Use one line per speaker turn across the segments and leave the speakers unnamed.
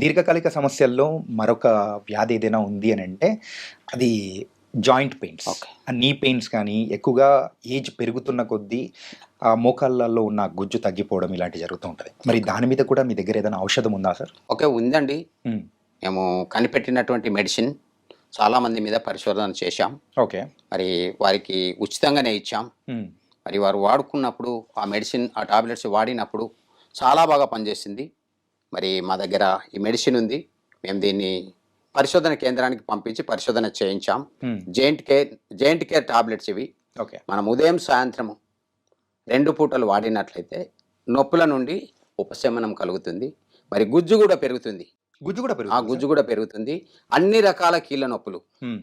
దీర్ఘకాలిక సమస్యల్లో మరొక వ్యాధి ఏదైనా ఉంది అని అంటే అది జాయింట్ పెయిన్స్.
ఓకే.
ఆ నీ పెయిన్స్ కానీ ఎక్కువగా ఏజ్ పెరుగుతున్న కొద్దీ ఆ మోకాళ్ళలో ఉన్న గుజ్జు తగ్గిపోవడం ఇలాంటివి జరుగుతూ ఉంటుంది. మరి దాని మీద కూడా మీ దగ్గర ఏదైనా ఔషధం ఉందా సార్?
ఓకే, ఉందండి.
హ్మ్.
మేము కనిపెట్టినటువంటి మెడిసిన్ చాలామంది మీద పరిశోధన చేశాం.
ఓకే.
మరి వారికి ఉచితంగానే ఇచ్చాం.
హ్మ్.
మరి వారు వాడుకున్నప్పుడు ఆ మెడిసిన్, ఆ టాబ్లెట్స్ వాడినప్పుడు చాలా బాగా పనిచేసింది. మరి మా దగ్గర ఈ మెడిసిన్ ఉంది. మేము దీన్ని పరిశోధన కేంద్రానికి పంపించి పరిశోధన చేయించాం.
హ్మ్.
జెయింట్ కేర్ టాబ్లెట్స్ ఇవి.
ఓకే.
మనం ఉదయం సాయంత్రము 2 పూటలు వాడినట్లయితే నొప్పుల నుండి ఉపశమనం కలుగుతుంది. మరి గుజ్జు కూడా పెరుగుతుంది.
గుజ్జు కూడా
ఆ
పెరుగుతుంది
గుజ్జు
సార్?
కూడా పెరుగుతుంది. అన్ని రకాల కీళ్ళ నొప్పులు,
హ్మ్.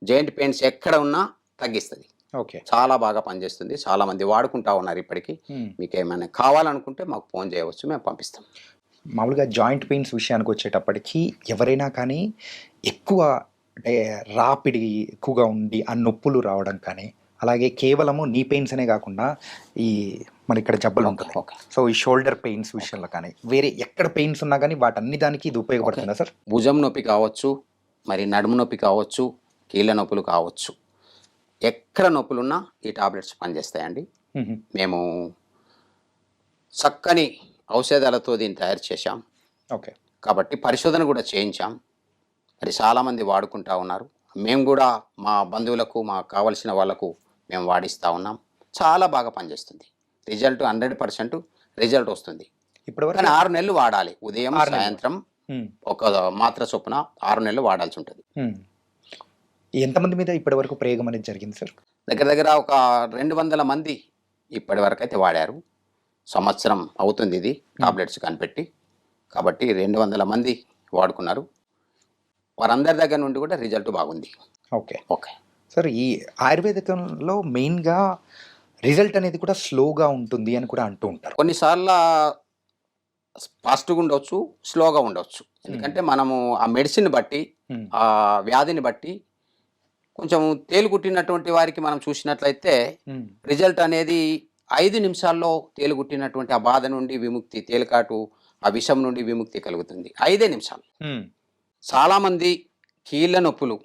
జాయింట్ పెయిన్స్ ఎక్కడ ఉన్నా తగ్గిస్తుంది.
ఓకే.
చాలా బాగా పనిచేస్తుంది. చాలామంది వాడుకుంటా ఉన్నారు ఇప్పటికీ.
హ్మ్.
మీకు ఏమైనా కావాలనుకుంటే మాకు ఫోన్ చేయవచ్చు, మేము పంపిస్తాం.
మామూలుగా జాయింట్ పెయిన్స్ విషయానికి వచ్చేటప్పటికి ఎవరైనా కానీ ఎక్కువ అంటే రాపిడి ఎక్కువగా ఉండి ఆ నొప్పులు రావడం కానీ, అలాగే కేవలము నీ పెయిన్స్ అనే కాకుండా ఈ మన ఇక్కడ జబ్బలు ఉంటుంది.
ఓకే.
సో ఈ షోల్డర్ పెయిన్స్ విషయంలో కానీ వేరే ఎక్కడ పెయిన్స్ ఉన్నా కానీ వాటన్ని దానికి ఇది ఉపయోగపడుతుందా సార్?
భుజం నొప్పి కావచ్చు, మరి నడుము నొప్పి కావచ్చు, కీళ్ళ నొప్పులు కావచ్చు, ఎక్కడ నొప్పులున్నా ఈ టాబ్లెట్స్ పనిచేస్తాయండి.
మ్మ్.
మేము చక్కని ఔషధాలతో దీన్ని తయారు చేశాం.
ఓకే.
కాబట్టి పరిశోధన కూడా చేయించాం. మరి చాలామంది వాడుకుంటా ఉన్నారు. మేము కూడా మా బంధువులకు, మాకు కావలసిన వాళ్ళకు మేము వాడిస్తూ ఉన్నాం. చాలా బాగా పనిచేస్తుంది. రిజల్ట్ 100% రిజల్ట్ వస్తుంది.
ఇప్పటివరకు
కానీ 6 నెలలు వాడాలి. ఉదయం
6 నెలలు.
సాయంత్రం
మ్మ్.
ఒక మాత్ర చొప్పున 6 నెలలు వాడాల్సి ఉంటుంది.
మ్మ్. ఎంతమంది మీద ఇప్పటివరకు ప్రయోగం అనేది జరిగింది సార్?
దగ్గర దగ్గర ఒక 200 మంది ఇప్పటి వరకు అయితే వాడారు. సంవత్సరం అవుతుంది ఇది టాబ్లెట్స్ కనిపెట్టి. కాబట్టి 200 మంది వాడుకున్నారు. వారందరి దగ్గర నుండి కూడా రిజల్ట్ బాగుంది.
ఓకే.
ఓకే.
సార్ ఈ ఆయుర్వేదికంలో మెయిన్గా రిజల్ట్ అనేది కూడా స్లోగా ఉంటుంది అని కూడా అంటూ ఉంటారు.
కొన్నిసార్లు ఫాస్ట్గా ఉండవచ్చు, స్లోగా ఉండవచ్చు. ఎందుకంటే మనము ఆ మెడిసిన్ బట్టి,
మ్మ్.
ఆ వ్యాధిని బట్టి కొంచెం తేలుగుట్టినటువంటి వారికి మనం చూసినట్లయితే
మ్మ్.
రిజల్ట్ అనేది 5 నిమిషాల్లో తేలుగుట్టినటువంటి ఆ బాధ నుండి విముక్తి, తేలికాటు ఆ విషం నుండి విముక్తి కలుగుతుంది. 5 నిమిషాలు.
మ్మ్.
చాలామంది కీళ్ళ నొప్పులు,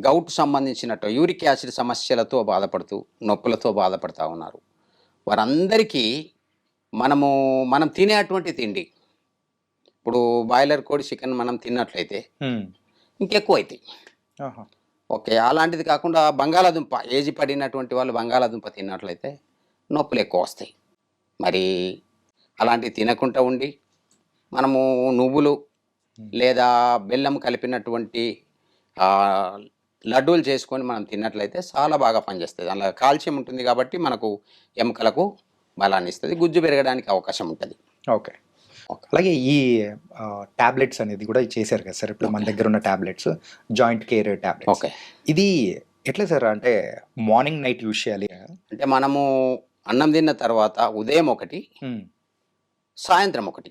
గౌట్ సంబంధించినట్టు యూరిక్ యాసిడ్ సమస్యలతో బాధపడుతూ, నొప్పులతో బాధపడుతూ ఉన్నారు. వారందరికీ మనం తినేటువంటి తిండి, ఇప్పుడు బాయిలర్ కోడి, చికెన్ మనం తిన్నట్లయితే
మ్మ్.
ఇంకెక్కువ అవుతాయి.
ఆహా.
ఓకే. అలాంటిది కాకుండా బంగాళాదుంప, ఏజ్ పడినటువంటి వాళ్ళు బంగాళాదుంప తిన్నట్లయితే నొప్పులు ఎక్కువ వస్తాయి. మరి అలాంటివి తినకుండా ఉండి మనము నువ్వులు లేదా బెల్లం కలిపినటువంటి లడ్డూలు చేసుకొని మనం తిన్నట్లయితే చాలా బాగా పనిచేస్తుంది. అందులో కాల్షియం ఉంటుంది కాబట్టి మనకు ఎముకలకు బలాన్ని ఇస్తుంది, గుజ్జు పెరగడానికి అవకాశం ఉంటుంది.
ఓకే. అలాగే ఈ టాబ్లెట్స్ అనేది కూడా చేశారు కదా సార్, ఇప్పుడు మన దగ్గర ఉన్న tablets joint care tablets.
Okay.
ఇది ఎట్లా సార్, అంటే మార్నింగ్ నైట్ యూజ్ చేయాలి?
అంటే మనము అన్నం తిన్న తర్వాత ఉదయం ఒకటి,
మ్మ్.
సాయంత్రం ఒకటి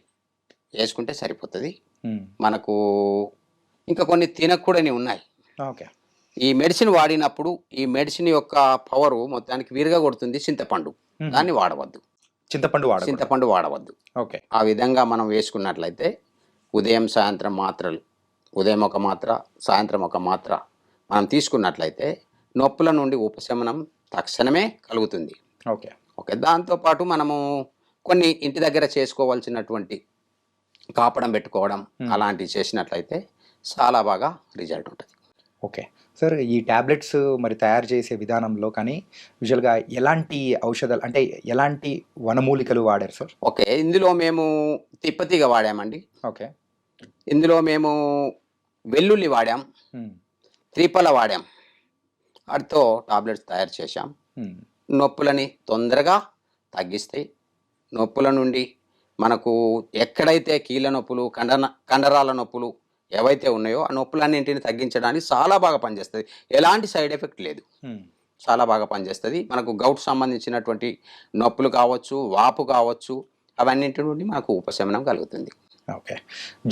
వేసుకుంటే సరిపోతుంది.
మ్మ్.
మనకు ఇంకా కొన్ని తినకూడని ఉన్నాయి.
ఓకే.
ఈ మెడిసిన్ వాడినప్పుడు ఈ మెడిసిన్ యొక్క పవరు మొత్తానికి విరగ కొడుతుంది చింతపండు.
మ్మ్.
దాన్ని వాడవద్దు.
చింతపండు వాడకూడదు.
చింతపండు వాడవద్దు.
ఓకే.
ఆ విధంగా మనం వేసుకున్నట్లయితే ఉదయం సాయంత్రం మాత్రలు, ఉదయం ఒక మాత్ర, సాయంత్రం ఒక మాత్ర మనం తీసుకున్నట్లయితే నొప్పుల నుండి ఉపశమనం తక్షణమే కలుగుతుంది.
ఓకే.
ఓకే. దాంతోపాటు మనము కొన్ని ఇంటి దగ్గర చేసుకోవాల్సినటువంటి కాపడం పెట్టుకోవడం అలాంటివి చేసినట్లయితే చాలా బాగా రిజల్ట్ ఉంటుంది.
ఓకే సార్, ఈ టాబ్లెట్స్ మరి తయారు చేసే విధానంలో కానీ యూజువల్గా ఎలాంటి ఔషధాలు అంటే ఎలాంటి వనమూలికలు వాడారు సార్?
ఓకే. ఇందులో మేము తిప్పతీగ వాడామండి.
ఓకే.
ఇందులో మేము వెల్లుల్లి వాడాం,
మ్మ్.
త్రిఫల వాడాం. వాటితో టాబ్లెట్స్ తయారు చేశాం.
మ్మ్.
నొప్పులని తొందరగా తగ్గిస్తాయి. నొప్పుల నుండి మనకు ఎక్కడైతే కీళ్ళ నొప్పులు, కండరాల నొప్పులు ఏవైతే ఉన్నాయో ఆ నొప్పులన్నింటిని తగ్గించడానికి చాలా బాగా పనిచేస్తుంది. ఎలాంటి సైడ్ ఎఫెక్ట్ లేదు.
మ్మ్.
చాలా బాగా పనిచేస్తుంది. మనకు గౌట్ సంబంధించినటువంటి నొప్పులు కావచ్చు, వాపు కావచ్చు, అవన్నింటి నుండి మనకు ఉపశమనం కలుగుతుంది.
ఓకే.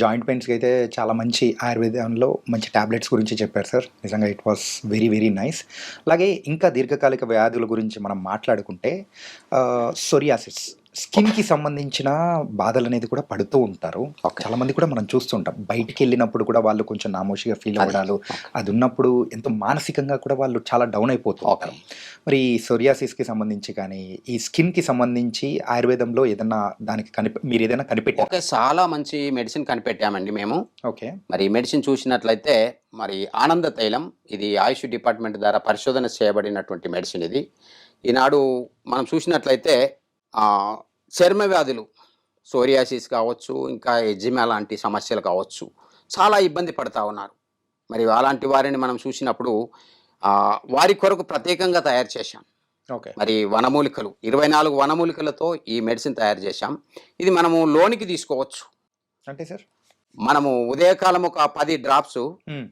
జాయింట్ పెయిన్స్కి అయితే చాలా మంచి ఆయుర్వేదంలో మంచి టాబ్లెట్స్ గురించి చెప్పారు సార్. నిజంగా it was very very nice. అలాగే ఇంకా దీర్ఘకాలిక వ్యాధుల గురించి మనం మాట్లాడుకుంటే సోరియాసిస్ స్కిన్‌కి సంబంధించిన బాధలనేది కూడా పడుతూ ఉంటారు.
ఓకే.
చాలామంది కూడా మనం చూస్తుంటాం. బయటికెళ్ళినప్పుడు కూడా వాళ్ళు కొంచెం నామోషీగా ఫీల్
అదే.
అవ్వడాలు, అదున్నప్పుడు ఎంతో మానసికంగా కూడా వాళ్ళు చాలా డౌన్ అయిపోతూ
ఓకే.
ఉంటారు. మరి ఈ సోరియాసిస్‌కి సంబంధించి కానీ, ఈ స్కిన్‌కి సంబంధించి ఆయుర్వేదంలో ఏదన్నా దానికి మీరేదైనా కనిపెట్టారా?
ఓకే. చాలా మంచి మెడిసిన్ కనిపెట్టామండి మేము.
ఓకే.
మరి ఈ మెడిసిన్ చూసినట్లయితే మరి ఆనంద తైలం ఇది ఆయుష్ డిపార్ట్మెంట్ ద్వారా పరిశోధన చేయబడినటువంటి మెడిసిన్ ఇది. ఈనాడు మనం చూసినట్లయితే చర్మ వ్యాధులు సోరియాసిస్ కావచ్చు, ఇంకా ఎగ్జిమా లాంటి సమస్యలు కావచ్చు, చాలా ఇబ్బంది పడతా ఉన్నారు. మరి అలాంటి వారిని మనం చూసినప్పుడు వారి కొరకు ప్రత్యేకంగా తయారు చేశాం.
ఓకే.
మరి వనమూలికలు 24 వనమూలికలతో ఈ మెడిసిన్ తయారు చేశాం. ఇది మనము లోనికి తీసుకోవచ్చు.
అంటే సార్?
మనము ఉదయకాలం ఒక 10 డ్రాప్స్
హ్మ్.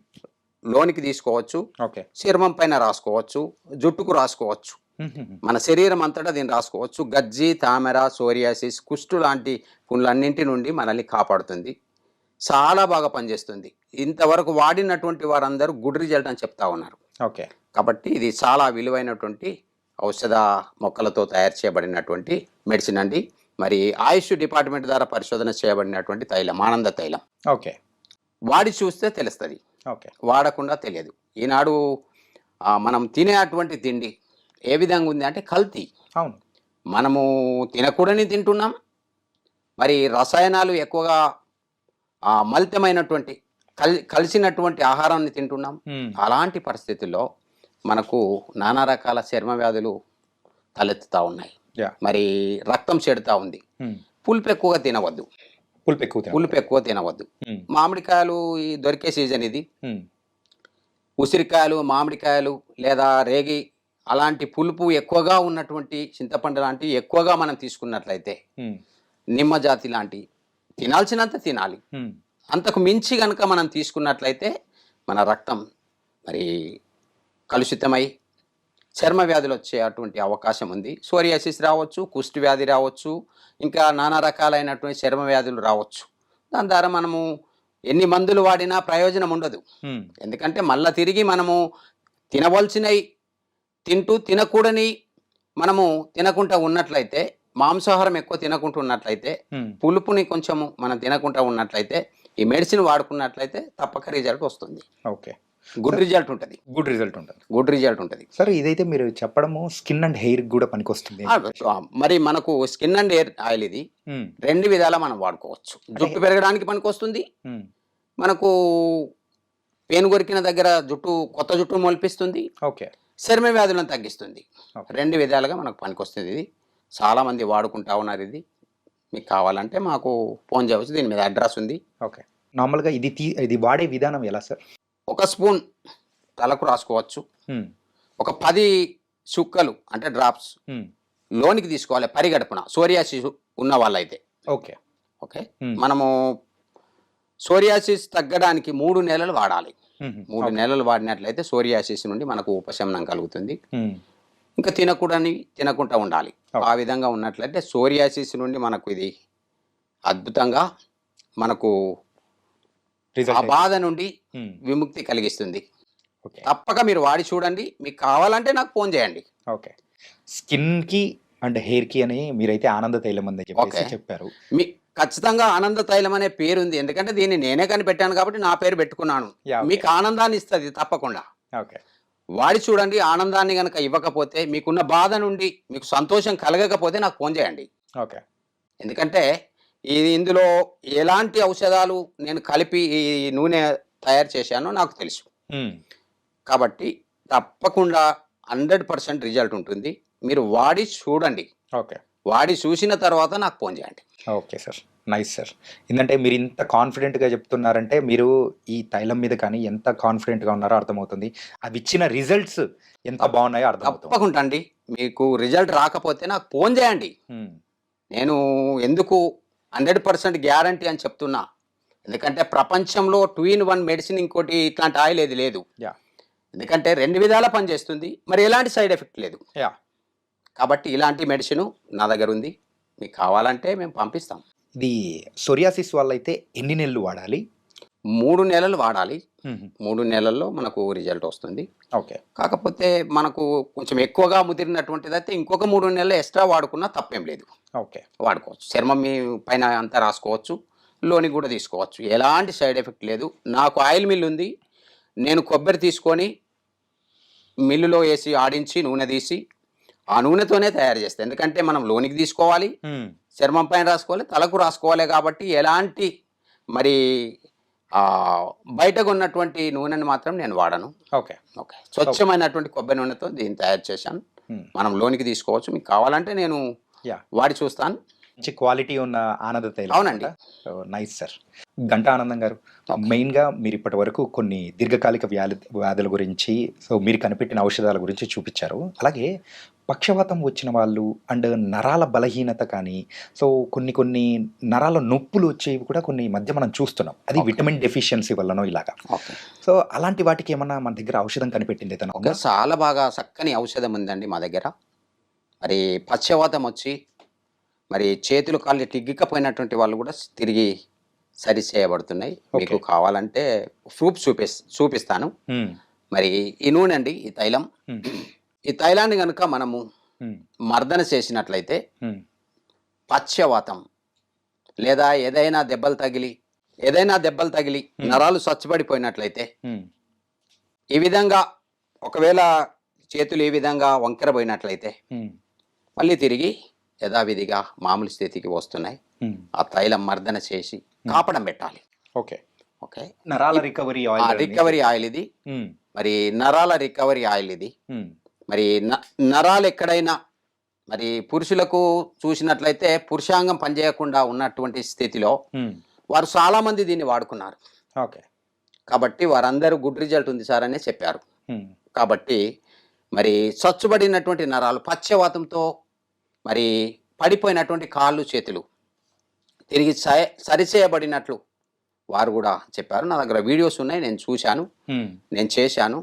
లోనికి తీసుకోవచ్చు.
ఓకే.
చర్మం పైన రాసుకోవచ్చు, జుట్టుకు రాసుకోవచ్చు.
హుహుహు.
మన శరీరం అంతటా దీన్ని రాసుకోవచ్చు. గజ్జి, తామర, సోరియాసిస్, కుష్టు లాంటి పుండ్లన్నింటి నుండి మనల్ని కాపాడుతుంది. చాలా బాగా పనిచేస్తుంది. ఇంతవరకు వాడినటువంటి వారందరూ గుడ్ రిజల్ట్ అని చెప్తా ఉన్నారు.
ఓకే.
కాబట్టి ఇది చాలా విలువైనటువంటి ఔషధ మొక్కలతో తయారు చేయబడినటువంటి మెడిసిన్ అండి. మరి ఆయుష్ డిపార్ట్మెంట్ ద్వారా పరిశోధన చేయబడినటువంటి తైలం ఆనంద తైలం.
ఓకే.
వాడి చూస్తే తెలుస్తుంది,
ఓకే.
వాడకుండా తెలియదు. ఈనాడు మనం తినే అటువంటి తిండి ఏ విధంగా ఉంది అంటే కల్తీ.
అవును.
మనము తినకూడని తింటున్నాం. మరి రసాయనాలు ఎక్కువగా మలితమైనటువంటి కలిసినటువంటి ఆహారాన్ని తింటున్నాం.
హ్మ్.
అలాంటి పరిస్థితుల్లో మనకు నానా రకాల చర్మ వ్యాధులు తలెత్తుతూ ఉన్నాయి.
యాహ్!
మరి రక్తం చెడుతూ ఉంది.
హ్మ్.
పులుపు ఎక్కువగా తినవద్దు. పులుపు ఎక్కువ తినవద్దు.
హ్మ్.
మామిడికాయలు ఈ దొరికే సీజన్ ఇది.
హ్మ్.
ఉసిరికాయలు, మామిడికాయలు లేదా రేగి అలాంటి పులుపు ఎక్కువగా ఉన్నటువంటి చింతపండు లాంటివి ఎక్కువగా మనం తీసుకున్నట్లయితే,
హ్మ్.
నిమ్మ జాతి లాంటి తినాల్సినంత తినాలి.
హ్మ్.
అంతకు మించి గనుక మనం తీసుకున్నట్లయితే మన రక్తం మరి కలుషితమై చర్మ వ్యాధులు వచ్చే అటువంటి అవకాశం ఉంది. సోరియాసిస్ రావచ్చు, కుష్టు వ్యాధి రావచ్చు, ఇంకా నానా రకాలైనటువంటి చర్మ వ్యాధులు రావచ్చు. దాని ద్వారా మనము ఎన్ని మందులు వాడినా ప్రయోజనం ఉండదు.
హ్మ్.
ఎందుకంటే మళ్ళా తిరిగి మనము తినవలసినవి తింటూ తినకూడని మనము తినకుండా ఉన్నట్లయితే, మాంసాహారం ఎక్కువ తినకుండా ఉన్నట్లయితే,
హ్మ్.
పులుపుని కొంచెము మనం తినకుండా ఉన్నట్లయితే, ఈ మెడిసిన్ వాడుకున్నట్లయితే తప్పక రిజల్ట్ వస్తుంది.
ఓకే.
గుడ్ రిజల్ట్ ఉంటుంది.
గుడ్ రిజల్ట్ ఉంటుంది.
గుడ్ రిజల్ట్ ఉంటుంది.
సార్ ఇదైతే మీరు చెప్పడము స్కిన్ అండ్ హెయిర్‌కి గూడా పనికొస్తుంది అని చెప్పేసి.
మరి మనకు స్కిన్ అండ్ హెయిర్ ఆయిల్ ఇది
హ్మ్.
2 విధాలా మనం వాడుకోవచ్చు. జుట్టు పెరగడానికి పనికొస్తుంది.
హ్మ్.
మనకు పేను కొరికిన దగ్గర కొత్త జుట్టు మొలిపిస్తుంది.
ఓకే.
చర్మ వ్యాధులను తగ్గిస్తుంది.
ఓకే.
2 విధాలుగా మనకు పనికొస్తుంది ఇది. చాలామంది వాడుకుంటా ఉన్నారు ఇది. మీకు కావాలంటే మాకు ఫోన్ చేయవచ్చు. దీని మీద అడ్రస్ ఉంది.
ఓకే. నార్మల్‌గా ఇది వాడే విధానం ఎలా సార్?
ఒక స్పూన్ తలకు రాసుకోవచ్చు.
హ్మ్.
ఒక 10 చుక్కలు అంటే డ్రాప్స్
హ్మ్.
లోనికి తీసుకోవాలి పరిగడుపున సోరియాసిస్ ఉన్న వాళ్ళైతే.
ఓకే.
ఓకే.
హ్మ్.
మనము సోరియాసిస్ తగ్గడానికి 3 నెలలు వాడాలి.
హుహు.
3
ఓకే.
నెలలు వాడినట్లయితే సోరియాసిస్ నుండి మనకు ఉపశమనం కలుగుతుంది.
హ్మ్.
ఇంకా తినకుండా ఉండాలి.
ఓకే.
ఆ విధంగా ఉన్నట్లయితే సోరియాసిస్ నుండి మనకు ఇది అద్భుతంగా మనకు ఆ
రిజల్ట్
బాధ నుండి
హ్మ్.
విముక్తి కలిగిస్తుంది.
ఓకే.
తప్పక మీరు వాడి చూడండి. మీకు కావాలంటే నాకు ఫోన్ చేయండి.
ఓకే. స్కిన్‌కి అండ్ హెయిర్‌కి అని మీరైతే ఆనంద తైలం అని చెప్పేసి
ఓకే.
చెప్పారు.
ఖచ్చితంగా ఆనంద తైలం అనే పేరుంది. ఎందుకంటే దీన్ని నేనే కనిపెట్టాను కాబట్టి నా పేరు పెట్టుకున్నాను.
యాహ్! ఓకే.
మీకు ఆనందాన్ని ఇస్తది తప్పకుండా.
ఓకే.
వాడి చూడండి. ఆనందాన్ని గనక ఇవ్వకపోతే, మీకున్న బాధ నుండి మీకు సంతోషం కలగకపోతే నాకు ఫోన్ చేయండి.
ఓకే.
ఎందుకంటే ఇందులో ఎలాంటి ఔషధాలు నేను కలిపి ఈ నూనె తయారు చేశానో నాకు తెలుసు.
హ్మ్.
కాబట్టి తప్పకుండా 100% రిజల్ట్ ఉంటుంది. మీరు వాడి చూడండి.
ఓకే.
వాడి చూసిన తర్వాత నాకు ఫోన్ చేయండి.
Okay sir. Nice sir. ఏందంటే మీరు ఇంత కాన్ఫిడెంట్‌గా చెప్తున్నారంటే మీరు ఈ తైలం మీద కానీ ఎంత కాన్ఫిడెంట్‌గా ఉన్నారో అర్థమవుతుంది. అవిచ్చిన రిజల్ట్స్ ఎంత బాగున్నాయో అర్థమవుతుంది.
తప్పకుండా అండి. మీకు రిజల్ట్ రాకపోతే నాకు ఫోన్ చేయండి.
హ్మ్.
నేను ఎందుకు 100% గ్యారంటీ అని చెప్తున్నా. ఎందుకంటే ప్రపంచంలో 2 in 1 మెడిసిన్ ఇంకోటి ఇట్లాంటి ఆయిల్ ఏది లేదు.
యాహ్!
ఎందుకంటే 2 విధాలా పనిచేస్తుంది. మరి ఎలాంటి సైడ్ ఎఫెక్ట్ లేదు.
యాహ్!
కాబట్టి ఇలాంటి మెడిసిన్ నా దగ్గర ఉంది. మీకు కావాలంటే మేము పంపిస్తాం.
ఇది సోరియాసిస్ వాళ్ళైతే ఎన్ని నెలలు వాడాలి?
3 నెలలు వాడాలి. 3 నెలల్లో మనకు రిజల్ట్ వస్తుంది.
ఓకే.
కాకపోతే మనకు కొంచెం ఎక్కువగా ముదిరినటువంటిదైతే ఇంకొక 3 నెలలు ఎక్స్ట్రా వాడుకున్నా తప్పేం లేదు.
ఓకే.
వాడుకోవచ్చు. చర్మం మీ పైన అంతా రాసుకోవచ్చు. లోనికి కూడా తీసుకోవచ్చు. ఎలాంటి సైడ్ ఎఫెక్ట్ లేదు. నాకు ఆయిల్ మిల్ ఉంది. నేను కొబ్బరి తీసుకొని మిల్లులో వేసి ఆడించి నూనె తీసి ఆ నూనెతోనే తయారు చేస్తాను. ఎందుకంటే మనం లోనికి తీసుకోవాలి, చర్మం పైన రాసుకోవాలి, తలకు రాసుకోవాలి కాబట్టి ఎలాంటి మరి బయటకు ఉన్నటువంటి నూనెని మాత్రం నేను వాడను.
ఓకే.
ఓకే. స్వచ్ఛమైనటువంటి కొబ్బరి నూనెతో దీన్ని తయారు చేశాను. మనం లోనికి తీసుకోవచ్చు. మీకు కావాలంటే నేను వాడి చూస్తాను.
మంచి క్వాలిటీ ఉన్న ఆనంద తైలం.
అవునండి.
Nice sir. గంటా ఆనందం గారు, మెయిన్గా మీరు ఇప్పటి వరకు కొన్ని దీర్ఘకాలిక వ్యాధుల గురించి, సో మీరు కనిపెట్టిన ఔషధాల గురించి చూపించారు. అలాగే పక్షవాతం వచ్చిన వాళ్ళు అండ్ నరాల బలహీనత కానీ, సో కొన్ని నరాల నొప్పులు వచ్చేవి కూడా కొన్ని మధ్య మనం చూస్తున్నాం. అది విటమిన్ డెఫిషియన్సీ వల్లనో ఇలాగా. సో అలాంటి వాటికి ఏమన్నా మన దగ్గర ఔషధం కనిపెట్టింది తన?
చాలా బాగా చక్కని ఔషధం ఉందండి మా దగ్గర. మరి పక్షవాతం వచ్చి మరి చేతులు కాళ్ళు టిగ్గికపోయినటువంటి వాళ్ళు కూడా తిరిగి సరి చేయబడుతున్నాయి. మీకు కావాలంటే ప్రూఫ్ చూపిస్తాను. మరి ఈ నూనె అండి, ఈ తైలం, ఈ తైలాన్ని కనుక మనము మర్దన చేసినట్లయితే పక్షవాతం లేదా ఏదైనా దెబ్బలు తగిలి నరాలు స్వచ్ఛపడిపోయినట్లయితే, ఈ విధంగా ఒకవేళ చేతులు ఈ విధంగా వంకరపోయినట్లయితే మళ్ళీ తిరిగి యథావిధిగా మామూలు స్థితికి వస్తున్నాయి. ఆ తైలం మర్దన చేసి కాపడం పెట్టాలి.
ఓకే.
ఓకే.
నరాల రికవరీ
ఆయిల్ ఇది. మరి నరాల రికవరీ ఆయిల్ ఇది. మరి నరాలు ఎక్కడైనా మరి పురుషులకు చూసినట్లయితే పురుషాంగం పనిచేయకుండా ఉన్నటువంటి స్థితిలో వారు చాలా మంది దీన్ని వాడుకున్నారు.
ఓకే.
కాబట్టి వారందరూ గుడ్ రిజల్ట్ ఉంది సార్ అనే చెప్పారు. కాబట్టి మరి స్వచ్ఛబడినటువంటి నరాలు, పక్షవాతంతో మరి పడిపోయినటువంటి కాళ్ళు చేతులు తిరిగి సరిచేయబడినట్లు వారు కూడా చెప్పారు. నా దగ్గర వీడియోస్ ఉన్నాయి, నేను చూశాను, నేను చేశాను.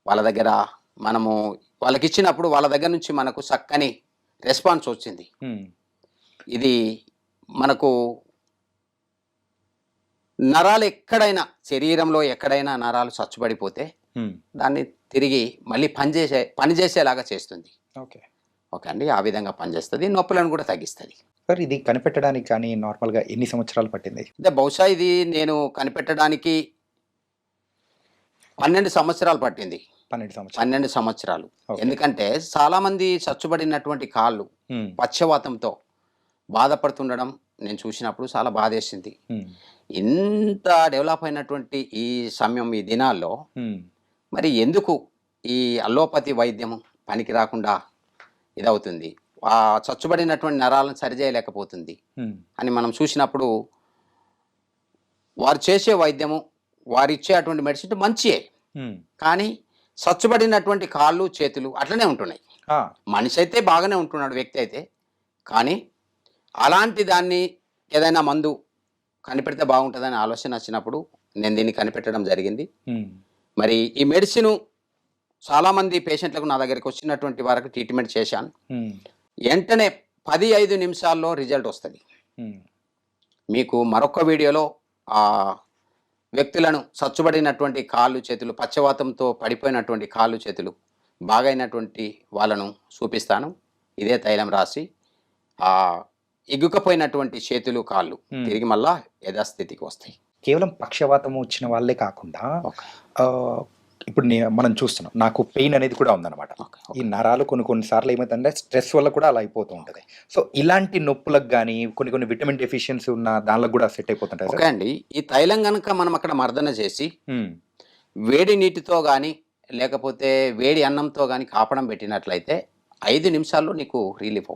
వాళ్ళ దగ్గర మనము వాళ్ళకి ఇచ్చినప్పుడు వాళ్ళ దగ్గర నుంచి మనకు చక్కని రెస్పాన్స్ వచ్చింది. ఇది మనకు నరాలు ఎక్కడైనా, శరీరంలో ఎక్కడైనా నరాలు స్వచ్ఛపడిపోతే దాన్ని తిరిగి మళ్ళీ పనిచేసేలాగా చేస్తుంది.
ఓకే.
ఓకే అండి. ఆ విధంగా పనిచేస్తుంది. నొప్పులను కూడా తగ్గిస్తుంది.
సార్, ఇది కనిపెట్టడానికి కానీ నార్మల్గా ఎన్ని సంవత్సరాలు పట్టింది?
అంటే బహుశా ఇది నేను కనిపెట్టడానికి 12 సంవత్సరాలు పట్టింది. 12 సంవత్సరాలు. ఎందుకంటే చాలా మంది చచ్చుబడినటువంటి కాళ్ళు పక్షవాతంతో బాధపడుతుండడం నేను చూసినప్పుడు చాలా బాధేసింది. ఇంత డెవలప్ అయినటువంటి ఈ సమయం, ఈ దినాల్లో మరి ఎందుకు ఈ అల్లోపతి వైద్యం పనికి రాకుండా ఇదవుతుంది, ఆ చచ్చుబడినటువంటి నరాలను సరిచేయలేకపోతుంది అని మనం చూసినప్పుడు వారు చేసే వైద్యము, వారు ఇచ్చే అటువంటి మెడిసిన్ మంచియే, కానీ చచ్చుబడినటువంటి కాళ్ళు చేతులు అట్లనే ఉంటున్నాయి. మనిషి అయితే బాగానే ఉంటున్నాడు, వ్యక్తి అయితే, కానీ అలాంటి దాన్ని ఏదైనా మందు కనిపెడితే బాగుంటుందని ఆలోచన వచ్చినప్పుడు నేను దీన్ని కనిపెట్టడం జరిగింది. మరి ఈ మెడిసిన్ చాలామంది పేషెంట్లకు నా దగ్గరికి వచ్చినటువంటి వారికి ట్రీట్మెంట్ చేశాను. వెంటనే 15 నిమిషాల్లో రిజల్ట్ వస్తుంది. మీకు మరొక వీడియోలో ఆ వ్యక్తులను చచ్చుబడినటువంటి కాళ్ళు చేతులు, పక్షవాతంతో పడిపోయినటువంటి కాళ్ళు చేతులు బాగైనటువంటి వాళ్ళను చూపిస్తాను. ఇదే తైలం రాసి ఆ ఎగ్గుకపోయినటువంటి చేతులు కాళ్ళు తిరిగి మళ్ళా యథాస్థితికి వస్తాయి.
కేవలం పక్షవాతం వచ్చిన వాళ్ళే కాకుండా ఇప్పుడు మనం చూస్తున్నాం, నాకు పెయిన్ అనేది కూడా ఉందన్నమాట. ఈ నరాలు కొన్నిసార్లు ఏమవుతుందంటే స్ట్రెస్ వల్ల కూడా అలా అయిపోతూ ఉంటుంది. సో ఇలాంటి నొప్పులకు కానీ కొన్ని విటమిన్ డెఫిషియన్సీ ఉన్న దానిలో కూడా సెట్ అయిపోతుంటాయి.
ఓకే అండి. ఈ తైలం కనుక మనం అక్కడ మర్దన చేసి వేడి నీటితో కానీ లేకపోతే వేడి అన్నంతో కానీ కాపడం పెట్టినట్లయితే 5 నిమిషాల్లో నీకు రిలీఫ్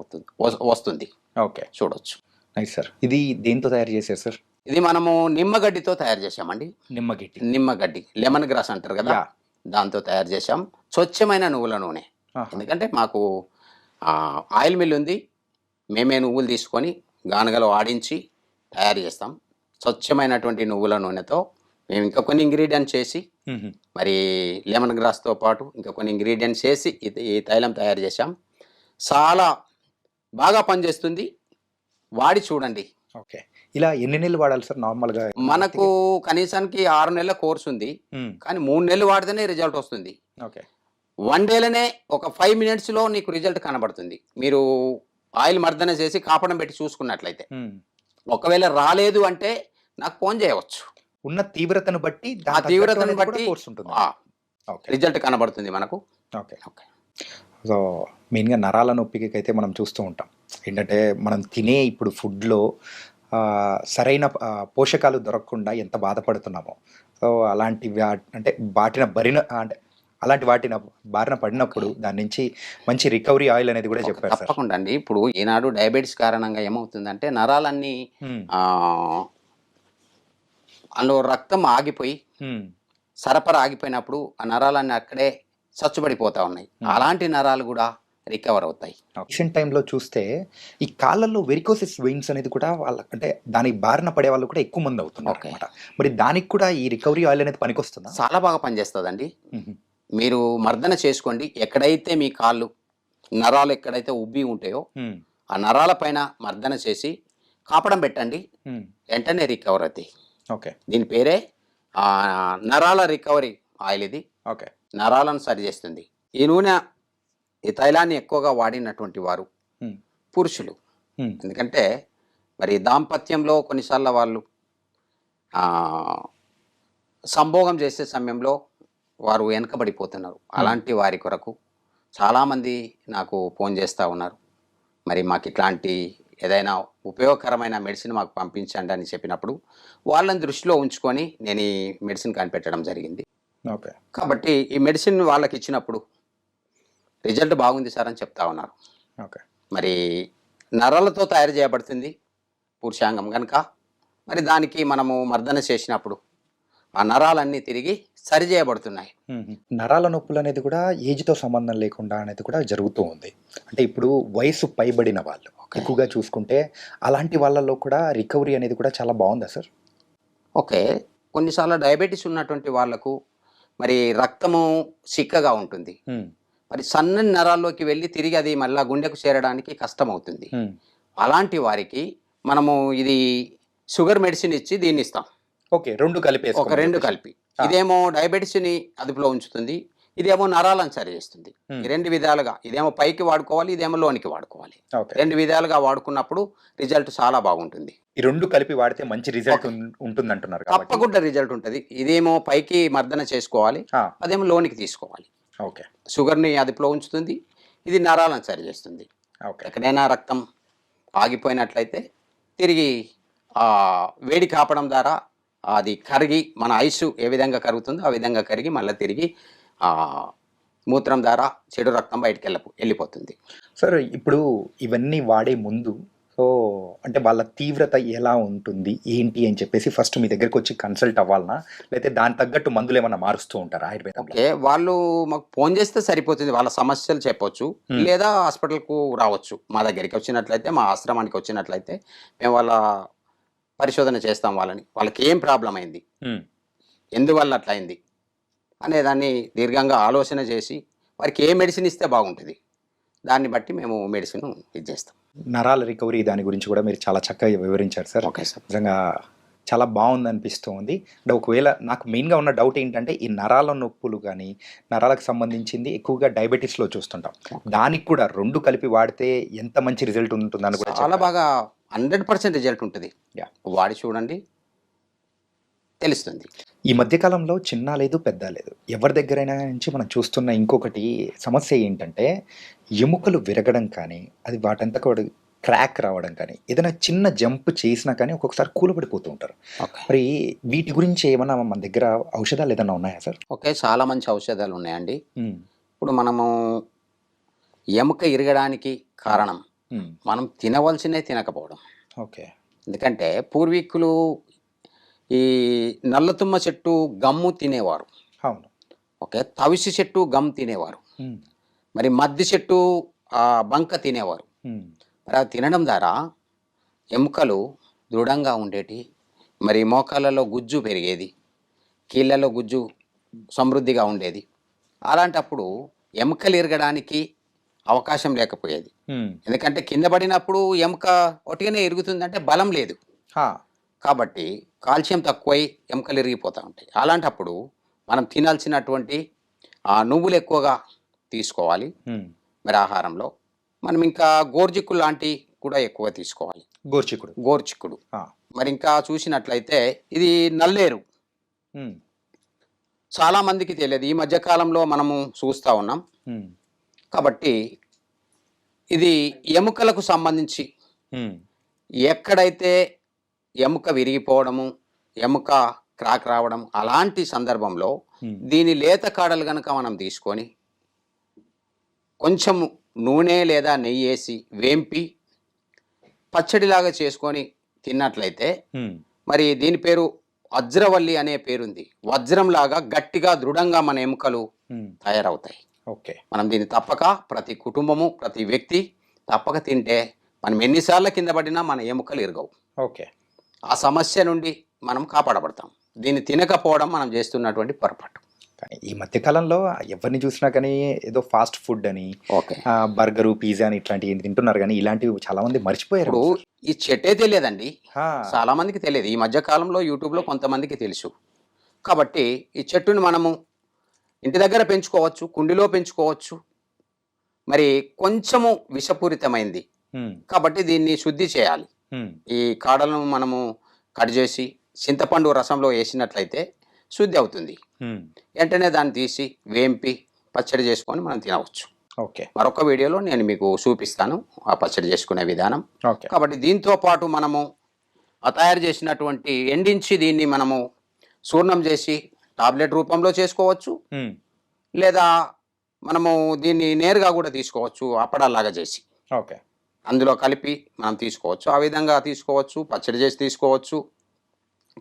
వస్తుంది.
ఓకే,
చూడొచ్చు.
Nice sir. ఇది దేంతో తయారు చేశారు సార్?
ఇది మనము నిమ్మగడ్డితో తయారు చేసామండి. నిమ్మగడ్డి, లెమన్ గ్రాస్ అంటారు కదా, దాంతో తయారు చేసాం. స్వచ్ఛమైన నువ్వుల నూనె. ఎందుకంటే మాకు ఆయిల్ మిల్ ఉంది, మేమే నువ్వులు తీసుకొని గానుగలో ఆడించి తయారు చేస్తాం. స్వచ్ఛమైనటువంటి నువ్వుల నూనెతో మేము ఇంకా కొన్ని ఇంగ్రీడియంట్స్ చేసి మరి లెమన్ గ్రాస్తో పాటు ఇంకా కొన్ని ఇంగ్రీడియంట్స్ చేసి ఈ తైలం తయారు చేసాం. చాలా బాగా పనిచేస్తుంది, వాడి చూడండి.
ఓకే, ఇలా ఎన్ని నెలలు వాడాలి సార్ నార్మల్‌గా?
మనకు కనీసానికి 6 నెలల కోర్స్ ఉంది.
హ్మ్.
కానీ 3 నెలలు వాడితేనే రిజల్ట్ వస్తుంది.
ఓకే.
1 డేలోనే ఒక 5 మినిట్స్‌లో నీకు రిజల్ట్ కనబడుతుంది. మీరు ఆయిల్ మర్దన చేసి కాపడం పెట్టి చూసుకున్నట్లయితే.
హ్మ్.
ఒకవేళ రాలేదు అంటే నాకు ఫోన్ చేయవచ్చు.
ఉన్న తీవ్రతను బట్టి
ఆ
దానికి
తీవ్రతను
తగ్గట్టు అనేది కూడా
బట్టి
కోర్స్ ఉంటుంది.
ఆ!
ఓకే.
రిజల్ట్ కనబడుతుంది మనకు.
ఓకే.
ఓకే.
సో, మెయిన్‌గా నరాల నొప్పికైతే మనం చూస్తూ ఉంటాం. ఏంటంటే మనం తినే ఇప్పుడు ఫుడ్‌లో సరైన పోషకాలు దొరకకుండా ఎంత బాధపడుతున్నామో. సో, అలాంటి అంటే అలాంటి వాటిన బారిన పడినప్పుడు దాని నుంచి మంచి రికవరీ ఆయిల్ అనేది కూడా చెప్పారు సార్.
తప్పకుండా అండి. ఇప్పుడు ఈనాడు డయాబెటిస్ కారణంగా ఏమవుతుందంటే నరాలన్నీ
హ్మ్.
అందులో రక్తం ఆగిపోయి
హ్మ్.
సరఫరా ఆగిపోయినప్పుడు ఆ నరాలన్నీ అక్కడే చచ్చుబడిపోతా ఉన్నాయి. అలాంటి నరాలు కూడా రికవర్ అవుతాయి.
రీసెంట్ టైమ్‌లో చూస్తే ఈ కాళ్ళల్లో వెరికోసిస్ వెయిన్స్ అనేది కూడా అంటే దానికి బారిన పడే వాళ్ళు కూడా ఎక్కువ మంది
ఓకే.
అవుతున్నారన్నమాట. మరి దానికి కూడా ఈ రికవరీ ఆయిల్ అనేది పనికొస్తుందా?
చాలా బాగా పనిచేస్తదండి.
హుహు.
మీరు మర్దన చేసుకోండి. ఎక్కడైతే మీ కాళ్ళు నరాలు ఎక్కడైతే ఉబ్బి ఉంటాయో
హ్మ్.
ఆ నరాల పైన మర్దన చేసి కాపడం పెట్టండి.
హ్మ్.
వెంటనే రికవర్ అవుతాయి.
ఓకే.
దీని పేరే నరాల రికవరీ ఆయిల్ ఇది.
ఓకే.
నరాలను సరిచేస్తుంది. ఈ నూనె ఈ తైలాన్ని ఎక్కువగా వాడినటువంటి వారు
హ్మ్.
పురుషులు.
హ్మ్.
ఎందుకంటే మరి దాంపత్యంలో కొన్నిసార్లు వాళ్ళు ఆహ్, సంభోగం చేసే సమయంలో వారు వెనకబడిపోతున్నారు. అలాంటి వారి కొరకు చాలామంది నాకు ఫోన్ చేస్తా ఉన్నారు. మరి మాకిట్లాంటి ఏదైనా ఉపయోగకరమైన మెడిసిన్ మాకు పంపించండి అని చెప్పినప్పుడు, వాళ్ళని దృష్టిలో ఉంచుకొని నేను ఈ మెడిసిన్ కనిపెట్టడం జరిగింది.
ఓకే.
కాబట్టి ఈ మెడిసిన్ వాళ్ళకిచ్చినప్పుడు రిజల్ట్ బాగుంది సార్ అని చెప్తా ఉన్నారు.
ఓకే.
మరి నరాలతో తయారు చేయబడుతుంది పురుషాంగం గనుక, మరి దానికి మనము మర్దన చేసినప్పుడు ఆ నరాలన్నీ తిరిగి సరిచేయబడుతున్నాయి.
హుహు. నరాల నొప్పులనేది కూడా ఏజ్‌తో సంబంధం లేకుండా అనేది కూడా జరుగుతూ ఉంది. అంటే ఇప్పుడు వయస్సు పైబడిన వాళ్ళు
ఓకే.
ఎక్కువగా చూసుకుంటే అలాంటి వాళ్ళలో కూడా రికవరీ అనేది కూడా చాలా బావుందా సార్?
ఓకే. కొన్నిసార్లు డయాబెటిస్ ఉన్నటువంటి వాళ్ళకు మరి రక్తము చిక్కగా ఉంటుంది.
హ్మ్.
మరి సన్నని నరాల్లోకి వెళ్ళి తిరిగి అది మళ్ళా గుండెకు చేరడానికి కష్టమవుతుంది.
హ్మ్.
అలాంటి వారికి మనము ఇది షుగర్ మెడిసిన్ ఇచ్చి దీన్నిస్తాం.
ఓకే. 2
ఒక
కలిపేసుకోమని
2
చెప్పేసి.
కలిపి.
ఆ!
ఇదేమో డయాబెటిస్‌ని అదుపులో ఉంచుతుంది. ఇదేమో నరాలను సరిచేస్తుంది.
హ్మ్.
ఈ 2 విధాలుగా ఇదేమో పైకి వాడుకోవాలి. ఇదేమో లోనికి వాడుకోవాలి.
ఓకే.
2 విధాలుగా వాడుకున్నప్పుడు రిజల్ట్ చాలా బాగుంటుంది.
ఈ 2 కలిపి వాడితే మంచి రిజల్ట్
ఓకే.
ఉంటుందంటున్నారు కాబట్టి.
తప్పకుండా రిజల్ట్ ఉంటది. ఇదేమో పైకి మర్దన చేసుకోవాలి.
ఆ!
అదేమో లోనికి తీసుకోవాలి.
ఓకే.
షుగర్‌ని అదుపులో ఉంచుతుంది. ఇది నరాలను సరిచేస్తుంది.
ఓకే.
ఎక్కడైనా రక్తం ఆగిపోయినట్లయితే తిరిగి వేడి కాపడం ద్వారా అది కరిగి మన ఐసు ఏ విధంగా కరుగుతుందో ఆ విధంగా కరిగి మళ్ళీ తిరిగి ఆహ్, మూత్రం ద్వారా చెడు రక్తం వెళ్ళిపోతుంది.
సార్ ఇప్పుడు ఇవన్నీ వాడే ముందు సో, అంటే వాళ్ళ తీవ్రత ఎలా ఉంటుంది? ఏంటి అని చెప్పేసి ఫస్ట్ మీ దగ్గరకొచ్చి కన్సల్ట్ అవ్వాలనా? లేతే దానికి తగ్గట్టు మందులేమన్నా మారుస్తూ ఉంటారా ఆయుర్వేదంలో?
ఓకే. వాళ్ళు మాకు ఫోన్ చేస్తే సరిపోతుంది. వాళ్ళ సమస్యలు చెప్పొచ్చు.
హ్మ్.
లేదా హాస్పిటల్‌కు రావచ్చు. మా దగ్గరికి వచ్చినట్లయితే, మా ఆశ్రమానికి వచ్చినట్లయితే మేము వాళ్ళ పరిశోధన చేస్తాం వాళ్ళని. వాళ్ళకి ఏం ప్రాబ్లమ్ అయింది?
హ్మ్.
ఎందువల్ల అట్లా అయింది? అనేదాన్ని దీర్ఘంగా ఆలోచన చేసి వారికి ఏ మెడిసిన్ ఇస్తే బాగుంటది? దాన్ని బట్టి మేము మెడిసిన్ ఇది చేస్తాం.
నరాల రికవరీ దాని గురించి కూడా మీరు చాలా చక్కగా వివరించారు సార్.
Okay sir.
నిజంగా చాలా బావుందనిపిస్తూ ఉంది. అంటే ఒకవేళ నాకు మెయిన్‌గా ఉన్న డౌట్ ఏంటంటే ఈ నరాల నొప్పులు గానీ, నరాలకు సంబంధించింది ఎక్కువగా డయాబెటిస్‌లో చూస్తుంటాం. దానికి కూడా 2 కలిపి వాడితే ఎంత మంచి రిజల్ట్ ఉంటుందని కూడా
చాలా
చెప్పారు.
బాగా 100% రిజల్ట్ ఉంటది.
యాహ్!
వాడి చూడండి తెలుస్తుంది.
ఈ మధ్య కాలంలో చిన్న లేదు, పెద్ద లేదు. ఎవరి దగ్గరైనా నుంచి మనం చూస్తున్న ఇంకొకటి సమస్య ఏంటంటే, ఎముకలు విరగడం కానీ, అది వాటంతట క్రాక్ రావడం కానీ, ఏదైనా చిన్న జంప్ చేసినా కానీ ఒక్కొక్కసారి కూలబడిపోతూ ఉంటారు.
ఓకే.
మరి వీటి గురించి ఏమన్నా మన దగ్గర ఔషధాలు ఏదన్నా ఉన్నాయా సార్?
ఓకే. చాలా మంచి ఔషధాలు ఉన్నాయండి.
హ్మ్.
ఇప్పుడు మనము ఎముక ఇరగడానికి కారణం
హ్మ్.
మనం తినవలసినవి తినకపోవడం.
ఓకే.
ఎందుకంటే పూర్వీకులు ఈ నల్లతుమ్మ చెట్టు గమ్ము తినేవారు.
అవును.
ఓకే. తవిసి చెట్టు గమ్ తినేవారు.
హ్మ్.
మరి మద్ది చెట్టు బంక తినేవారు.
హ్మ్.
మరి అవి తినడం ద్వారా ఎముకలు దృఢంగా ఉండేటి. మరి మోకాళ్ళలో గుజ్జు పెరిగేది. కీళ్ళలో గుజ్జు సమృద్ధిగా ఉండేది. అలాంటప్పుడు ఎముకలు ఇరగడానికి అవకాశం లేకపోయేది.
హ్మ్.
ఎందుకంటే కింద పడినప్పుడు ఎముక ఒట్టిగానే ఇరుగుతుందంటే బలం లేదు.
హా.
కాబట్టి కాల్షియం తక్కువై ఎముకలు ఇరిగిపోతూ ఉంటాయి. అలాంటప్పుడు మనం తినాల్సినటువంటి నువ్వులు ఎక్కువగా తీసుకోవాలి.
ఉమ్.
మరి ఆహారంలో మనం ఇంకా గోర్చిక్కుడు లాంటి కూడా ఎక్కువ తీసుకోవాలి.
గోర్చిక్కుడు.
గోర్చిక్కుడు
ఆ.
మరి ఇంకా చూసినట్లయితే ఇది నల్లేరు.
ఉమ్.
చాలా మందికి తెలియదు, ఈ మధ్య కాలంలో మనము చూస్తూ ఉన్నాం.
ఉమ్.
కాబట్టి ఇది ఎముకలకు సంబంధించి
ఉమ్.
ఎక్కడైతే ఎముక విరిగిపోవడము, ఎముక క్రాక్ రావడం అలాంటి సందర్భంలో
ఉమ్.
దీని లేత కాడలు కనుక మనం తీసుకొని కొంచెం నూనె లేదా నెయ్యి వేసి వేంపి పచ్చడిలాగా చేసుకొని తిన్నట్లయితే
ఉమ్.
మరి దీని పేరు వజ్రవల్లి అనే పేరుంది. వజ్రంలాగా గట్టిగా దృఢంగా మన ఎముకలు
ఉమ్.
తయారవుతాయి.
ఓకే.
మనం దీన్ని తప్పక ప్రతి కుటుంబము ప్రతి వ్యక్తి తప్పక తింటే మనం ఎన్నిసార్లు కింద పడినా మన ఎముకలు ఇరగవు.
ఓకే.
ఆ సమస్య నుండి మనం కాపాడబడతాం. దీన్ని తినకపోవడం మనం చేస్తున్నటువంటి పొరపాటు.
కానీ ఈ మధ్య కాలంలో ఎవరిని చూసినా కానీ ఏదో ఫాస్ట్ ఫుడ్ అని,
ఓకే,
బర్గరు, పిజ్జా అని ఇట్లాంటివి తింటున్నారు, కానీ ఇలాంటివి చాలా మంది మర్చిపోయారు.
ఇప్పుడు ఈ చెట్టే తెలియదండి,
హా.
చాలా మందికి తెలియదు. ఈ మధ్య కాలంలో యూట్యూబ్లో కొంతమందికి తెలుసు. కాబట్టి ఈ చెట్టుని మనము ఇంటి దగ్గర పెంచుకోవచ్చు, కుండిలో పెంచుకోవచ్చు. మరి కొంచెము విషపూరితమైంది
ఉమ్.
కాబట్టి దీన్ని శుద్ధి చేయాలి.
ఉమ్.
ఈ కాడలను మనము కట్ చేసి చింతపండు రసంలో వేసినట్లయితే శుద్ధి అవుతుంది.
ఉమ్.
వెంటనే దాన్ని తీసి వేంపి పచ్చడి చేసుకొని మనం తినవచ్చు.
ఓకే.
మరొక వీడియోలో నేను మీకు చూపిస్తాను ఆ పచ్చడి చేసుకునే విధానం.
ఓకే.
కాబట్టి దీంతో పాటు మనము తయారు చేసినటువంటి ఎండించి దీన్ని మనము చూర్ణం చేసి టాబ్లెట్ రూపంలో చేసుకోవచ్చు,
ఉమ్.
లేదా మనము దీన్ని నేరుగా కూడా తీసుకోవచ్చు, అప్పడాలాగా చేసి
ఓకే.
అందులో కలిపి మనం తీసుకోవచ్చు. ఆ విధంగా తీసుకోవచ్చు, పచ్చడి చేసి తీసుకోవచ్చు.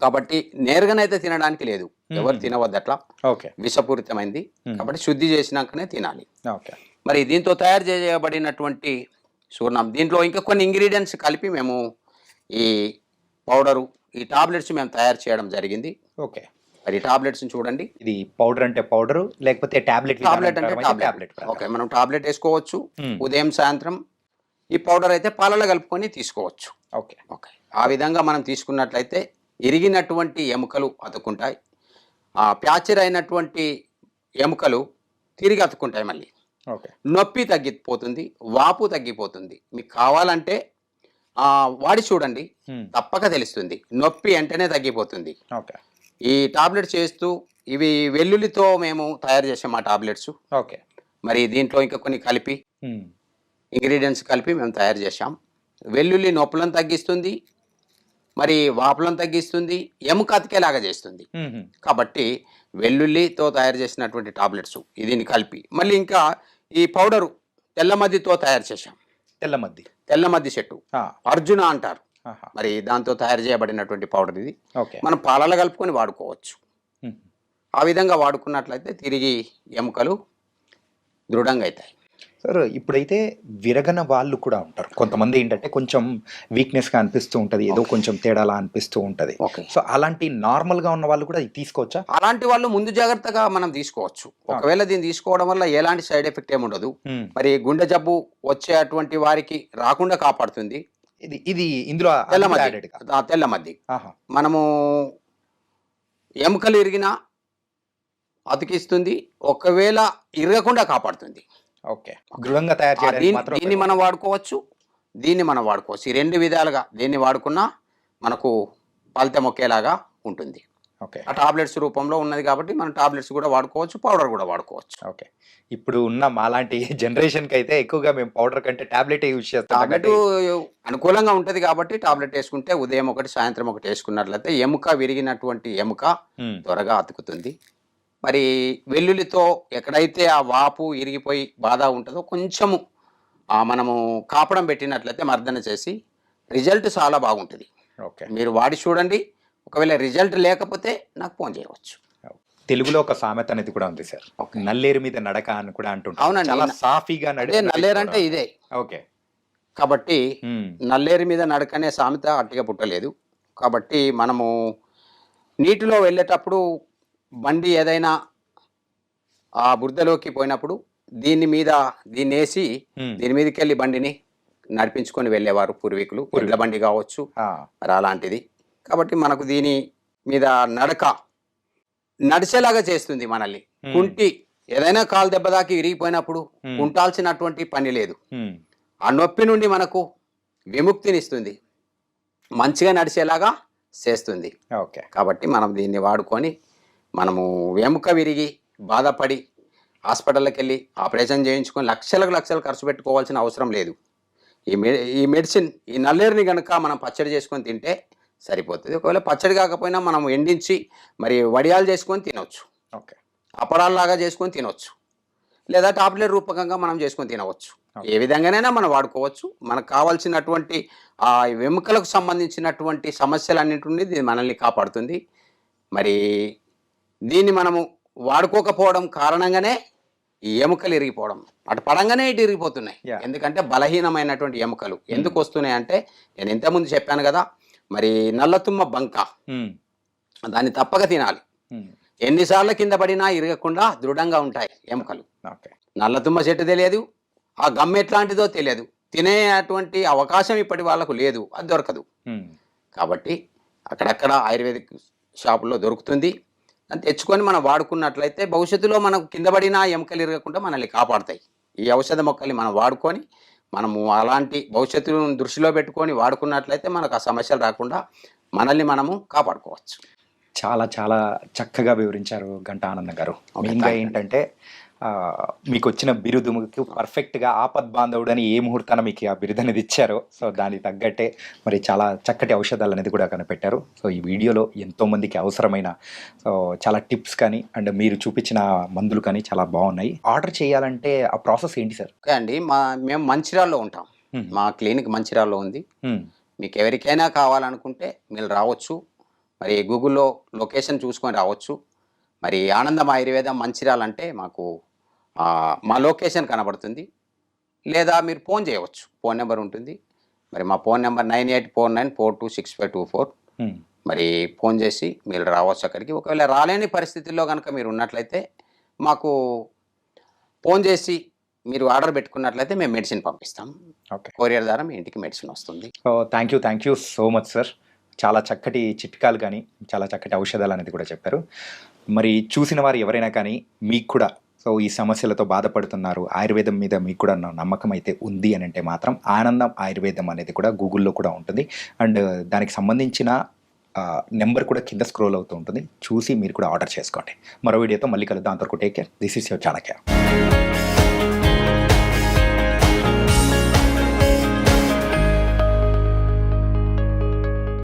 కాబట్టి నేరుగానైతే తినడానికి లేదు, ఎవరు తినవద్దు అట్లా,
ఓకే.
విషపూరితమైంది. కాబట్టి శుద్ధి చేసినాకనే తినాలి.
ఓకే.
మరి దీంతో తయారు చేయబడినటువంటి చూర్ణం, దీంట్లో ఇంకా కొన్ని ఇంగ్రీడియంట్స్ కలిపి మేము ఈ పౌడరు, ఈ టాబ్లెట్స్ మేము తయారు చేయడం జరిగింది.
ఓకే.
మరి ఈ టాబ్లెట్స్ని చూడండి.
ఇది పౌడర్ అంటే పౌడరు, లేకపోతే టాబ్లెట్?
టాబ్లెట్ అంటే టాబ్లెట్. ఓకే, మనం టాబ్లెట్ వేసుకోవచ్చు ఉదయం సాయంత్రం. ఈ పౌడర్ అయితే పాలలో కలుపుకొని తీసుకోవచ్చు.
ఓకే.
ఓకే, ఆ విధంగా మనం తీసుకున్నట్లయితే ఇరిగినటువంటి ఎముకలు అతుక్కుంటాయి. ప్యాచర్ అయినటువంటి ఎముకలు తిరిగి అతుక్కుంటాయి. మళ్ళీ
ఓకే.
నొప్పి తగ్గిపోతుంది, వాపు తగ్గిపోతుంది. మీకు కావాలంటే వాడి చూడండి, తప్పక తెలుస్తుంది. నొప్పి వెంటనే తగ్గిపోతుంది.
ఓకే.
ఈ టాబ్లెట్స్ చేస్తూ ఇవి వెల్లుల్లితో మేము తయారు చేసాం ఆ టాబ్లెట్స్.
ఓకే.
మరి దీంట్లో ఇంకా కొన్ని కలిపి ఇంగ్రీడియంట్స్ కలిపి మేము తయారు చేసాం. వెల్లుల్లి నొప్పులను తగ్గిస్తుంది, మరి వాపులను తగ్గిస్తుంది, ఎముక అతికేలాగా చేస్తుంది. కాబట్టి వెల్లుల్లితో తయారు చేసినటువంటి టాబ్లెట్స్ దీన్ని కలిపి మళ్ళీ ఇంకా ఈ పౌడరు తెల్లమద్దితో తయారు చేసాం.
తెల్లమద్ది?
తెల్లమద్ది చెట్టు అర్జున అంటారు.
ఆహా.
మరి దాంతో తయారు చేయబడినటువంటి పౌడర్ ఇది.
ఓకే.
మనం పాలలో కలుపుకొని వాడుకోవచ్చు. ఆ విధంగా వాడుకున్నట్లయితే తిరిగి ఎముకలు దృఢంగా అవుతాయి.
సార్, ఇప్పుడైతే విరగన వాళ్ళు కూడా ఉంటారు. కొంతమంది ఏంటంటే కొంచెం వీక్నెస్గా అనిపిస్తూ ఉంటుంది, ఏదో కొంచెం తేడాలా అనిపిస్తూ ఉంటుంది.
ఓకే.
సో అలాంటి నార్మల్గా ఉన్న వాళ్ళు కూడా ఇది తీసుకోవచ్చా?
అలాంటి వాళ్ళు ముందు జాగ్రత్తగా మనం తీసుకోవచ్చు. ఒకవేళ దీన్ని తీసుకోవడం వల్ల ఎలాంటి సైడ్ ఎఫెక్ట్ ఏమి ఉండదు. మరి గుండె జబ్బు వచ్చేటువంటి వారికి రాకుండా కాపాడుతుంది.
ఇది ఇది ఇందులో
తెల్లమద్ది. తెల్లమద్ది మనము ఎముకలు ఇరిగినా అతికిస్తుంది, ఒకవేళ ఇరగకుండా కాపాడుతుంది.
ఓకే. దృఢంగా తయారు చేయడానికి మాత్రం
దీన్ని మనం వాడుకోవచ్చు, దీన్ని మనం వాడుకోవచ్చు. ఈ రెండు విధాలుగా దీన్ని వాడుకున్నా మనకు ఫలితం ఒకేలాగా ఉంటుంది.
ఓకే.
ఆ టాబ్లెట్స్ రూపంలో ఉన్నది కాబట్టి మనం టాబ్లెట్స్ కూడా వాడుకోవచ్చు, పౌడర్ కూడా వాడుకోవచ్చు.
ఓకే. ఇప్పుడు ఉన్న మాలాంటి జనరేషన్కి అయితే ఎక్కువగా మేము పౌడర్ కంటే టాబ్లెట్ యూజ్ చేస్తాం.
టాబ్లెట్ అనుకూలంగా ఉంటుంది కాబట్టి టాబ్లెట్ వేసుకుంటే ఉదయం ఒకటి సాయంత్రం ఒకటి వేసుకున్నట్లయితే ఎముక విరిగినటువంటి ఎముక త్వరగా అతుకుతుంది. మరి వెల్లుల్లితో ఎక్కడైతే ఆ వాపు ఇరిగిపోయి బాధ ఉంటుందో కొంచెము మనము కాపడం పెట్టినట్లయితే మర్దన చేసి రిజల్ట్ చాలా బాగుంటుంది.
ఓకే.
మీరు వాడి చూడండి. ఒకవేళ రిజల్ట్ లేకపోతే నాకు ఫోన్ చేయవచ్చు.
తెలుగులో ఒక సామెత అనేది కూడా ఉంది సార్, నల్లేరు మీద నడక అని కూడా అంటుంటారు.
అవునండి,
చాలా సాఫీగా
నల్లేరు అంటే ఇదే.
ఓకే.
కాబట్టి నల్లేరు మీద నడక అనే సామెత అట్టిగా పుట్టలేదు. కాబట్టి మనము నీటిలో వెళ్ళేటప్పుడు బండి ఏదైనా ఆ బురదలోకి పోయినప్పుడు దీన్ని వేసి దీని మీదకి వెళ్ళి బండిని నడిపించుకొని వెళ్ళేవారు పూర్వీకులు, ఎడ్ల బండి కావచ్చు
ఆ,
మరి అలాంటిది. కాబట్టి మనకు దీని మీద నడిచేలాగా చేస్తుంది మనల్ని. కుంటి ఏదైనా కాలు దెబ్బ దాకి విరిగిపోయినప్పుడు కుంటాల్సినటువంటి పని లేదు.
ఉమ్,
ఆ నొప్పి నుండి మనకు విముక్తినిస్తుంది, మంచిగా నడిచేలాగా చేస్తుంది.
ఓకే.
కాబట్టి మనం దీన్ని వాడుకొని మనము వెముక విరిగి బాధపడి హాస్పిటల్కి వెళ్ళి ఆపరేషన్ చేయించుకొని లక్షలు ఖర్చు పెట్టుకోవాల్సిన అవసరం లేదు. ఈ మెడిసిన్, ఈ నల్లేరుని కనుక మనం పచ్చడి చేసుకొని తింటే సరిపోతుంది. ఒకవేళ పచ్చడి కాకపోయినా మనం ఎండించి మరి వడియాలు చేసుకొని తినవచ్చు,
ఓకే.
అపరాల్లాగా చేసుకొని తినవచ్చు, లేదా టాబ్లెట్ రూపకంగా మనం చేసుకొని తినవచ్చు. ఏ విధంగానైనా మనం వాడుకోవచ్చు. మనకు కావాల్సినటువంటి ఆ వెముకలకు సంబంధించినటువంటి సమస్యలన్నింటి నుండి దీన్ని మనల్ని కాపాడుతుంది. మరి దీన్ని మనము వాడుకోకపోవడం కారణంగానే ఈ ఎముకలు ఇరిగిపోవడం, అటు పడంగానే ఇటు ఇరిగిపోతున్నాయి.
Yeah.
ఎందుకంటే బలహీనమైనటువంటి ఎముకలు ఎందుకు వస్తున్నాయి అంటే, నేను ఇంతకుముందు చెప్పాను కదా, మరి నల్లతుమ్మ బంక,
ఉమ్,
దాన్ని తప్పక తినాలి.
ఉమ్,
ఎన్నిసార్లు కింద పడినా ఇరగకుండా దృఢంగా ఉంటాయి ఎముకలు.
ఓకే.
నల్లతుమ్మ చెట్టు తెలియదు, ఆ గమ్ ఎట్లాంటిదో తెలియదు, తినేటువంటి అవకాశం ఇప్పటి వాళ్ళకు లేదు, అది దొరకదు.
ఉమ్,
కాబట్టి అక్కడక్కడ ఆయుర్వేదిక్ షాపుల్లో దొరుకుతుంది. దాన్ని తెచ్చుకొని మనం వాడుకున్నట్లయితే భవిష్యత్తులో మనకు కింద పడినా ఎముకలు ఇరగకుండా మనల్ని కాపాడుతాయి. ఈ ఔషధ మొక్కల్ని మనం వాడుకొని మనము అలాంటి భవిష్యత్తును దృష్టిలో పెట్టుకొని వాడుకున్నట్లయితే మనకు ఆ సమస్యలు రాకుండా మనల్ని మనము కాపాడుకోవచ్చు.
చాలా చాలా చక్కగా వివరించారు గంటా ఆనందం గారు. మెయిన్గా
thank you.
ఏంటంటే మీకు వచ్చిన బిరుదుకు పర్ఫెక్ట్గా ఆపద్ బాంధవుడు అని ఏ ముహూర్తాన మీకు ఆ బిరుదు అనేది ఇచ్చారో, సో దానికి తగ్గట్టే మరి చాలా చక్కటి ఔషధాలు అనేది కూడా కనిపెట్టారు. సో ఈ వీడియోలో ఎంతోమందికి అవసరమైన సో చాలా టిప్స్ కానీ అండ్ మీరు చూపించిన మందులు కానీ చాలా బాగున్నాయి. ఆర్డర్ చేయాలంటే ఆ ప్రాసెస్ ఏంటి సార్?
ఓకే అండి, మేము మంచిర్యాలలో ఉంటాం. మా క్లినిక్ మంచిర్యాలలో ఉంది. మీకు ఎవరికైనా కావాలనుకుంటే మీరు రావచ్చు. మరి గూగుల్లో లొకేషన్ చూసుకొని రావచ్చు. మరి ఆనందం ఆయుర్వేదం మంచిర్యాల అంటే మాకు మా లొకేషన్ కనబడుతుంది. లేదా మీరు ఫోన్ చేయవచ్చు, ఫోన్ నెంబర్ ఉంటుంది. మరి మా ఫోన్ నెంబర్ 9849426524. మరి ఫోన్ చేసి మీరు రావచ్చు అక్కడికి. ఒకవేళ రాలేని పరిస్థితుల్లో కనుక మీరు ఉన్నట్లయితే మాకు ఫోన్ చేసి మీరు ఆర్డర్ పెట్టుకున్నట్లయితే మేము మెడిసిన్ పంపిస్తాం.
ఓకే.
కొరియర్ ద్వారా మీ ఇంటికి మెడిసిన్ వస్తుంది.
So thank you so much sir. చాలా చక్కటి చిట్కాలు కానీ చాలా చక్కటి ఔషధాలు అనేది కూడా చెప్పారు. మరి చూసిన వారు ఎవరైనా కానీ మీకు కూడా సో ఈ సమస్యలతో బాధపడుతున్నారు, ఆయుర్వేదం మీద మీకు కూడా నమ్మకం అయితే ఉంది అని అంటే మాత్రం ఆనందం ఆయుర్వేదం అనేది కూడా గూగుల్లో కూడా ఉంటుంది. అండ్ దానికి సంబంధించిన నెంబర్ కూడా కింద స్క్రోల్ అవుతూ ఉంటుంది. చూసి మీరు కూడా ఆర్డర్ చేసుకోండి. మరో వీడియోతో మళ్ళీ కలుద్దాం. అంతవరకు take care. This is your Chanakya.